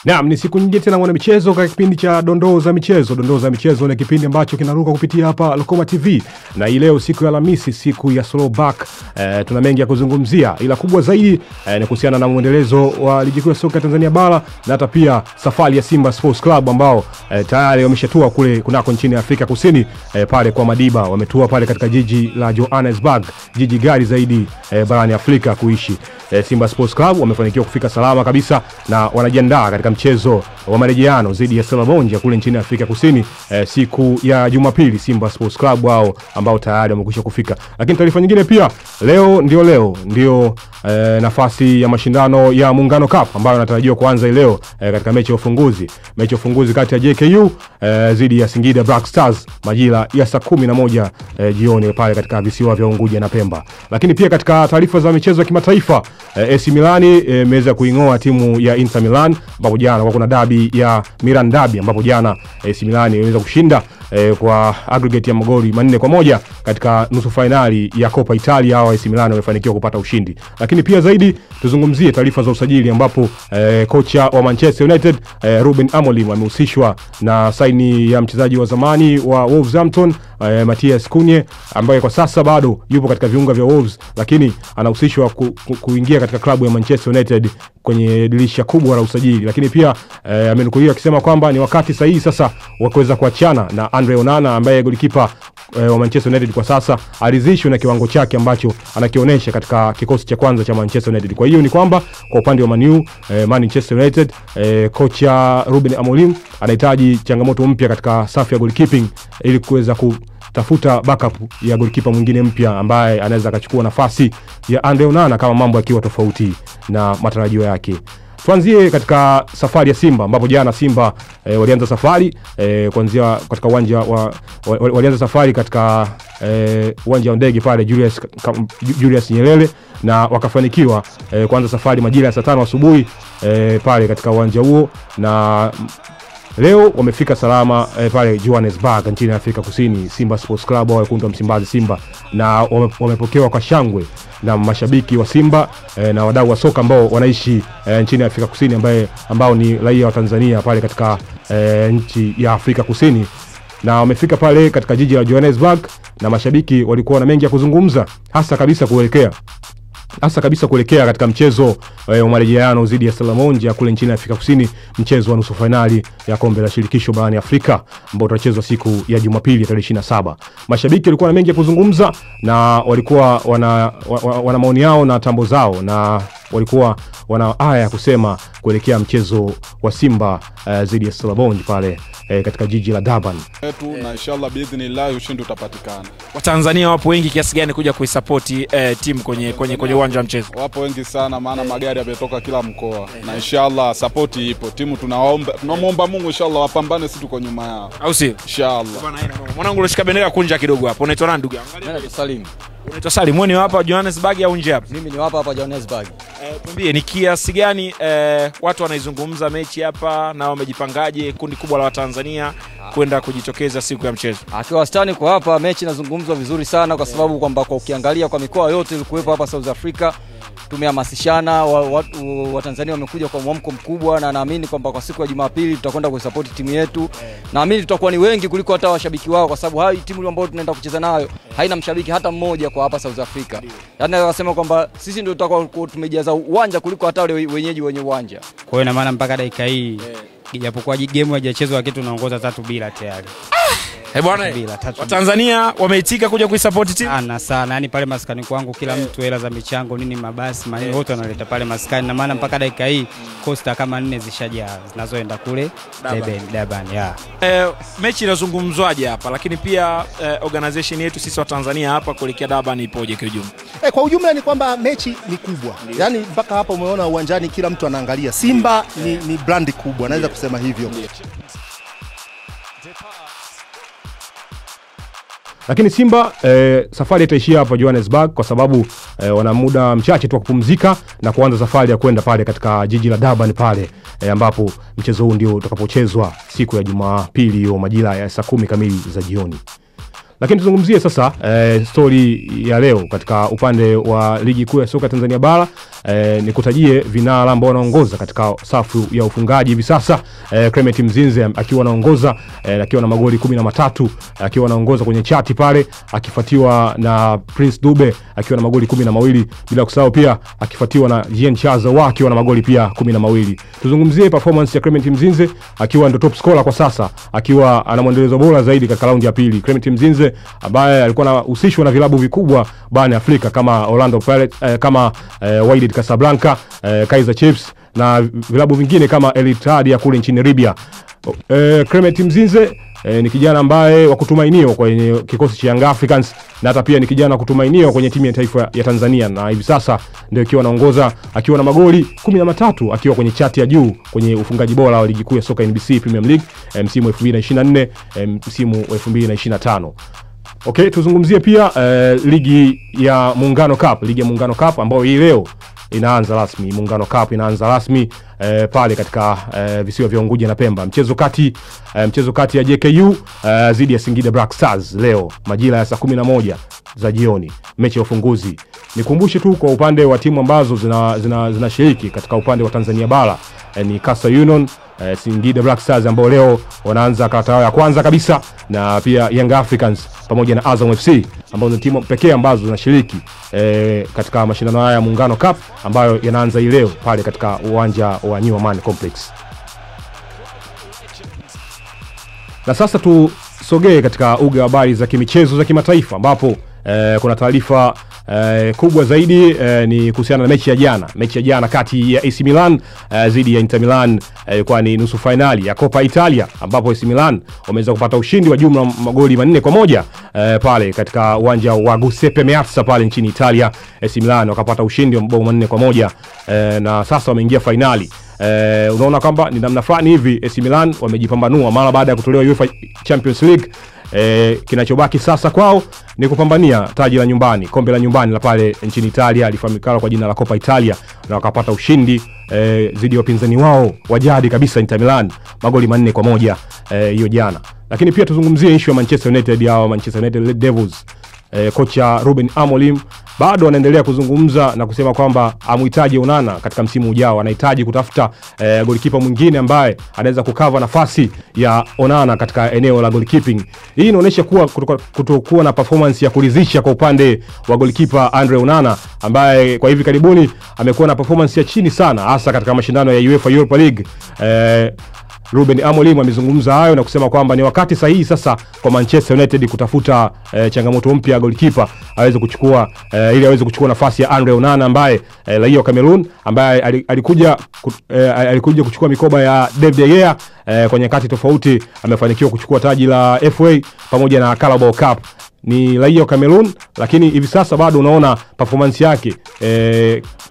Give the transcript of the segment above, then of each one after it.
Naam, ni siku nyingine tena mwana michezo kwa kipindi cha Dondoo za Michezo. Dondoo za Michezo ni kipindi ambacho kinaruka kupitia hapa Lokoma TV. Na hii leo siku ya Alhamisi, siku ya slow back, tuna mengi ya kuzungumzia. Ila kubwa zaidi ni kuhusiana na muendelezo wa ligi kuu ya soka Tanzania bara na hata pia safari ya Simba Sports Club ambao tayari wameshatua kule kunako nchini Afrika Kusini, pale kwa Madiba. Wametua pale katika jiji la Johannesburg, jiji gari zaidi barani Afrika kuishi. Simba Sports Club wamefanikiwa kufika salama kabisa na wanajiandaa katika mchezo wa marejeano dhidi ya Stellenbosch kule nchini Afrika Kusini siku ya Jumapili. Simba Sports Club wao ambao tayari wamekwisha kufika. Lakini taarifa nyingine pia, leo ndio nafasi ya mashindano ya Muungano Cup ambayo yanatarajiwa kuanza leo katika mechi ya ufunguzi kati ya JKU dhidi ya Singida Black Stars majira ya saa 11 jioni pale katika visiwa vya Unguja na Pemba. Lakini pia katika taarifa za michezo ya kimataifa, AC Milan imeweza kuingoa timu ya Inter Milan ambapo jana kuna dabi ya Milan Derby ambapo jana AC Milan iliweza kushinda kwa aggregate ya magoli 4-1 katika nusu finali ya Coppa Italia. Hao AC Milan wamefanikiwa kupata ushindi. Lakini pia zaidi tuzungumzie taarifa za usajili ambapo kocha wa Manchester United Ruben Amorim amehusishwa na saini ya mchezaji wa zamani wa Wolverhampton Matthias Cunha ambaye kwa sasa bado yupo katika viunga vya Wolves, lakini anahusishwa kuingia katika klabu ya Manchester United kwenye dirisha kubwa la usajili. Lakini pia amenukuliwa akisema kwamba ni wakati sahihi sasa wa kuweza kuachana na Andre Onana ambaye golikipa wa Manchester United kwa sasa alizishwa na kiwango chake ambacho anakionyesha katika kikosi cha kwanza cha Manchester United. Kwa hiyo ni kwamba kwa upande wa Manchester United, kocha Ruben Amorim anahitaji changamoto mpya katika safu ya goalkeeping ili kuweza kutafuta backup ya goalkeeper mwingine mpya ambaye anaweza akachukua nafasi ya Andre Onana kama mambo yakiwa tofauti na matarajio yake. Tuanzie katika safari ya Simba ambapo jana Simba walianza safari kuanzia katika uwanja wa walianza safari katika uwanja wa ndege pale Julius Nyerere na wakafanikiwa kuanza safari majira ya saa 5 asubuhi pale katika uwanja huo, na leo wamefika salama pale Johannesburg nchini Afrika Kusini. Simba Sports Club au wekundu wa Msimbazi Simba, na wamepokewa kwa shangwe na mashabiki wa Simba na wadau wa soka ambao wanaishi nchini Afrika Kusini ambao ni raia wa Tanzania pale katika nchi ya Afrika Kusini, na wamefika pale katika jiji la Johannesburg, na mashabiki walikuwa na mengi ya kuzungumza hasa kabisa kuelekea katika mchezo wa marejeano dhidi ya Stellenbosch kule nchini Afrika Kusini, mchezo wa nusu finali ya kombe la shirikisho barani Afrika ambao utachezwa siku ya Jumapili tarehe 27. Mashabiki walikuwa na mengi ya kuzungumza na walikuwa wana maoni yao na tambo zao, na walikuwa wana haya ya kusema kuelekea mchezo wa Simba dhidi ya Stellenbosch pale katika jiji la Durban. Na inshallah biidhnillah ushindi utapatikana. Watanzania wapo wengi kiasi gani kuja kuisupport timu kwenye uwanja wa mchezo? Wapo wengi sana, maana magari yametoka kila mkoa, na inshallah support ipo. Timu tunamuomba Mungu inshallah wapambane, sisi tuko nyuma yao. Au si? Inshallah. Mwanangu unashika bendera kunja kidogo hapo. Unaitwa nani ndugu yangu? Mimi Salim. Unaitwa Salim. Wewe ni hapa Johannesburg au nje hapa? Mimi ni hapa Johannesburg. Tuambie ni kiasi gani watu wanaizungumza mechi hapa na wamejipangaje kundi kubwa la Watanzania kwenda kujitokeza siku ya mchezo? Kwa wastani kwa hapa mechi inazungumzwa vizuri sana kwa sababu kwamba kwa ukiangalia kwa mikoa yote ilikuwepo hapa South Africa tumehamasishana, Watanzania wamekuja kwa mwamko mkubwa, na naamini kwamba kwa siku ya Jumapili tutakwenda kuisupport timu yetu. Naamini tutakuwa ni wengi kuliko hata washabiki wao, kwa sababu hai timu ambayo tunaenda kucheza nayo haina mshabiki hata mmoja kwa hapa South Africa. Yaani nasema kwamba sisi ndio tutakuwa tumejaza uwanja kuliko hata wale wenyeji wenye uwanja. Kwa hiyo ina maana mpaka dakika hii japokuwa game haijachezwa kitu tunaongoza 3-0 tayari. Bwana, Watanzania wameitika kuja kuisupport timu sana. Yani pale maskani kwangu kila mtu hela za michango nini mabasi maneno wote wanaleta pale maskani, na maana mpaka dakika hii costa kama 4 zishajaa zinazoenda kule Durban. Mechi inazungumzwaje hapa, lakini pia organization yetu sisi wa Tanzania hapa kuelekea Durban ipoje kwa ujumla? Kwa ujumla ni kwamba mechi ni kubwa. Yaani mpaka hapa umeona uwanjani kila mtu anaangalia. Simba ni brand kubwa, naweza kusema hivyo. Lakini Simba safari itaishia hapa Johannesburg kwa sababu wana muda mchache tu kupumzika na kuanza safari ya kwenda pale katika jiji la Durban pale ambapo mchezo huu ndio utakapochezwa siku ya Jumapili hiyo majira ya saa 10 kamili za jioni. Lakini tuzungumzie sasa story ya leo katika upande wa ligi kuu ya soka Tanzania bara. Nikutajie vinara ambao wanaongoza katika safu ya ufungaji hivi sasa. Clement Mzinze akiwa anaongoza akiwa na magoli 13, akiwa anaongoza kwenye chati pale, akifuatiwa na Prince Dube akiwa na magoli 12, bila kusahau pia akifuatiwa na Jean Chaza akiwa na magoli pia 12. Tuzungumzie performance ya Clement Mzinze akiwa ndo top scorer kwa sasa, akiwa ana mwendelezo bora zaidi katika raundi ya pili. Clement Mzinze ambaye alikuwa anahusishwa na vilabu vikubwa barani Afrika kama Orlando Pirates, kama Wydad Casablanca, Kaizer Chiefs na vilabu vingine kama El Ittihad ya kule nchini Libya. Clement Mzinze ni kijana ambaye wa kutumainiwa kwenye kikosi cha Young Africans, na hata pia ni kijana wa kutumainiwa kwenye timu ya taifa ya Tanzania, na hivi sasa ndio akiwa anaongoza akiwa na magoli 13, akiwa kwenye chati ya juu kwenye ufungaji bora wa ligi kuu ya soka NBC Premier League msimu 2024 msimu 2025. Okay, tuzungumzie pia ligi ya Muungano Cup, ligi ya Muungano Cup ambayo hii leo inaanza rasmi. Muungano Cup inaanza rasmi pale katika visiwa vya Unguja na Pemba. Mchezo kati ya JKU dhidi ya Singida Black Stars leo majira ya saa 11 za jioni, mechi ya ufunguzi. Nikumbushe tu kwa upande wa timu ambazo zinashiriki katika upande wa Tanzania bara ni Coastal Union, Singida Black Stars ambao leo wanaanza karata yao ya kwanza kabisa, na pia Young Africans pamoja na Azam FC ambao ni timu pekee ambazo zinashiriki katika mashindano haya ya Muungano Cup ambayo yanaanza leo pale katika uwanja wa New Amaan Complex. Na sasa tusogee katika uga wa habari za kimichezo za kimataifa ambapo kuna taarifa kubwa zaidi ni kuhusiana na mechi ya jana kati ya AC Milan dhidi ya Inter Milan. Ilikuwa ni nusu finali ya Coppa Italia ambapo AC Milan wameweza kupata ushindi wa jumla magoli 4-1 pale katika uwanja wa Giuseppe Meazza pale nchini Italia. AC Milan wakapata ushindi wa mabao 4-1 na sasa wameingia finali. Unaona kwamba ni namna fulani hivi AC Milan wamejipambanua mara baada ya kutolewa UEFA Champions League. Kinachobaki sasa kwao ni kupambania taji la nyumbani, kombe la nyumbani la pale nchini Italia alifahamika kwa jina la Coppa Italia, na wakapata ushindi dhidi ya wapinzani wao wajadi kabisa Inter Milan magoli 4-1 hiyo jana. Lakini pia tuzungumzie issue ya Manchester United au Manchester United Red Devils. Kocha Ruben Amorim bado anaendelea kuzungumza na kusema kwamba amhitaji Onana katika msimu ujao. Anahitaji kutafuta goalkeeper mwingine ambaye anaweza kukava nafasi ya Onana katika eneo la goalkeeping. Hii inaonyesha kuwa kutokuwa na performance ya kuridhisha kwa upande wa goalkeeper Andre Onana ambaye kwa hivi karibuni amekuwa na performance ya chini sana hasa katika mashindano ya UEFA Europa League. Ruben Amorim amezungumza hayo na kusema kwamba ni wakati sahihi sasa kwa Manchester United kutafuta changamoto mpya ya goalkeeper aweze kuchukua ili aweze kuchukua nafasi ya Andre Onana ambaye raia wa Cameroon ambaye alikuja kuchukua mikoba ya David De Gea kwa nyakati tofauti. Amefanikiwa kuchukua taji la FA pamoja na Carabao Cup. Ni raia wa Cameroon, lakini hivi sasa bado unaona performance yake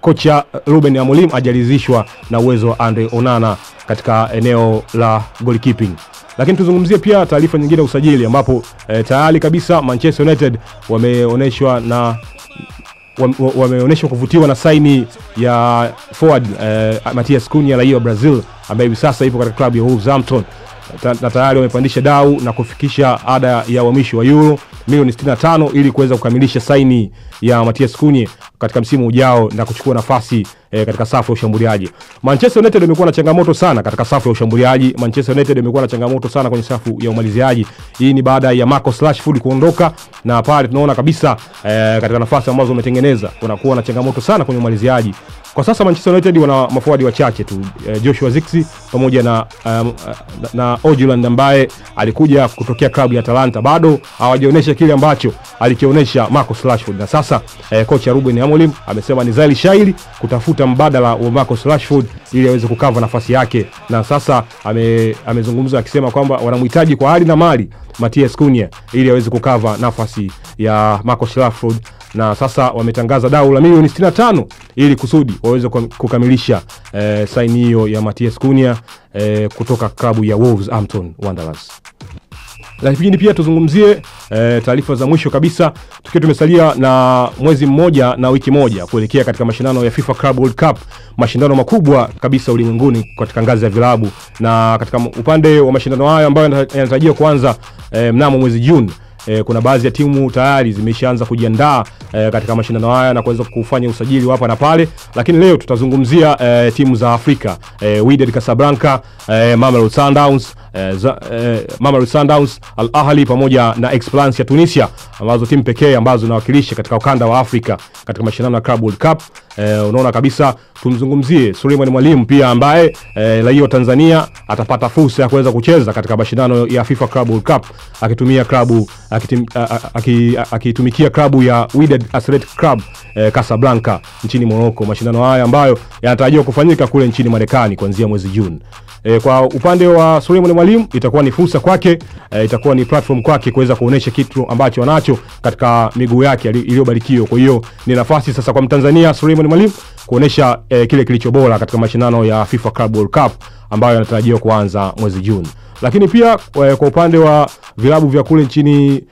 kocha Ruben Amorim hajaridhishwa na uwezo wa Andre Onana katika eneo la goalkeeping. Lakini tuzungumzie pia taarifa nyingine ya usajili ambapo tayari kabisa Manchester United wameonyeshwa kuvutiwa na saini ya forward Matheus Cunha raia wa Brazil ambaye hivi sasa yupo katika klabu ya Wolverhampton, na tayari wamepandisha dau na kufikisha ada ya uhamisho wa euro milioni 65 ili kuweza kukamilisha saini ya Matheus Cunha katika msimu ujao na kuchukua nafasi katika safu ya ushambuliaji. Manchester United imekuwa na changamoto sana katika safu ya ushambuliaji. Manchester United imekuwa na changamoto sana kwenye safu ya umaliziaji. Hii ni baada ya Marcus Rashford kuondoka, na pale tunaona kabisa katika nafasi ambazo wametengeneza kunakuwa na changamoto sana kwenye umaliziaji. Kwa sasa Manchester United wana maforward wachache tu, Joshua Zirkzee pamoja na Hojlund ambaye alikuja kutokea klabu ya Atalanta. Bado hawajaonyesha kile ambacho alikionyesha Marcus Rashford, na sasa kocha Ruben Amorim amesema ni zaili shairi kutafuta mbadala wa Marcus Rashford ili aweze kukava nafasi yake, na sasa amezungumza akisema kwamba wanamhitaji kwa hali na mali Matheus Cunha ili aweze kukava nafasi ya Marcus Rashford, na sasa wametangaza dau la milioni 65 ili kusudi waweze kukamilisha saini hiyo ya Matheus Cunha kutoka klabu ya Wolverhampton Wanderers. Lakini pia tuzungumzie taarifa za mwisho kabisa, tukiwa tumesalia na mwezi mmoja na wiki moja kuelekea katika mashindano ya FIFA Club World Cup, mashindano makubwa kabisa ulimwenguni katika ngazi ya vilabu. Na katika upande wa mashindano haya ambayo yanatarajiwa kuanza mnamo mwezi Juni, kuna baadhi ya timu tayari zimeshaanza kujiandaa katika mashindano haya na kuweza kufanya usajili hapa na pale, lakini leo tutazungumzia timu za Afrika, Wydad Casablanca, Mamelodi Sundowns, Al Ahly pamoja na Esperance ya Tunisia, ambazo timu pekee ambazo zinawakilisha katika ukanda wa Afrika katika mashindano ya Club World Cup. Unaona kabisa tumzungumzie Suleiman Mwalimu pia, ambaye raia wa Tanzania atapata fursa ya kuweza kucheza katika mashindano ya FIFA Club World Cup akitumia akitumikia klabu ya Wydad Athletic Club Casablanca nchini Morocco. Mashindano haya ambayo yanatarajiwa kufanyika kule nchini Marekani kuanzia mwezi Juni. Kwa upande wa Suleiman Mwalimu itakuwa ni fursa kwake, itakuwa ni platform kwake kuweza kuonesha kitu ambacho anacho katika miguu yake iliyobarikiwa. Kwa hiyo ni nafasi sasa kwa Mtanzania Suleiman Mwalimu kuonesha kile kilicho bora katika mashindano ya FIFA Club World Cup ambayo yanatarajiwa kuanza mwezi Juni. Lakini pia kwa upande wa vilabu vya kule nchini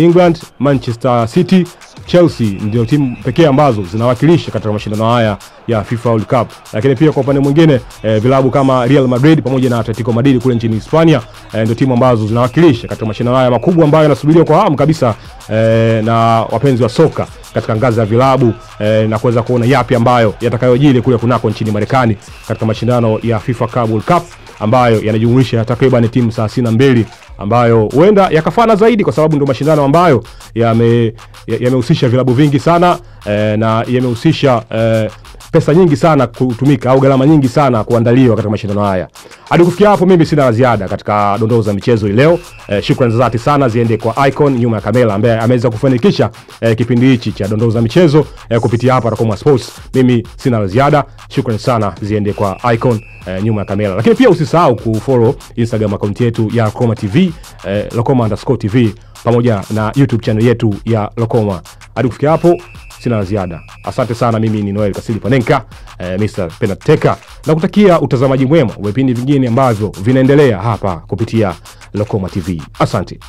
England, Manchester City, Chelsea ndio timu pekee ambazo zinawakilisha katika mashindano haya ya FIFA World Cup. Lakini pia kwa upande mwingine vilabu kama Real Madrid pamoja na Atletico Madrid kule nchini Hispania ndio timu ambazo zinawakilisha katika mashindano haya makubwa ambayo yanasubiriwa kwa hamu kabisa na wapenzi wa soka katika ngazi ya vilabu, na kuweza kuona yapi ambayo yatakayojiri kule kunako nchini Marekani katika mashindano ya FIFA Club World Cup ambayo yanajumuisha takriban timu 32 ambayo huenda yakafana zaidi kwa sababu ndio mashindano ambayo yamehusisha vilabu vingi sana na yamehusisha pesa nyingi sana kutumika au gharama nyingi sana kuandaliwa katika mashindano haya. Hadi kufikia hapo mimi sina la ziada katika dondoo za michezo leo. Shukrani za dhati sana ziende kwa Icon nyuma ya kamera ambaye ameweza kufanikisha kipindi hichi cha dondoo za michezo kupitia hapa Lokoma Sports. Mimi sina la ziada. Shukrani sana ziende kwa Icon nyuma ya kamera. Lakini pia usisahau kufollow Instagram account yetu ya Lokoma TV, Lokoma_TV pamoja na YouTube channel yetu ya Lokoma. Hadi kufikia hapo sina la ziada. Asante sana, mimi ni Noel Kasili Panenka, Mr. Penateka, na kutakia utazamaji mwema wa vipindi vingine ambavyo vinaendelea hapa kupitia Lokoma TV. Asante.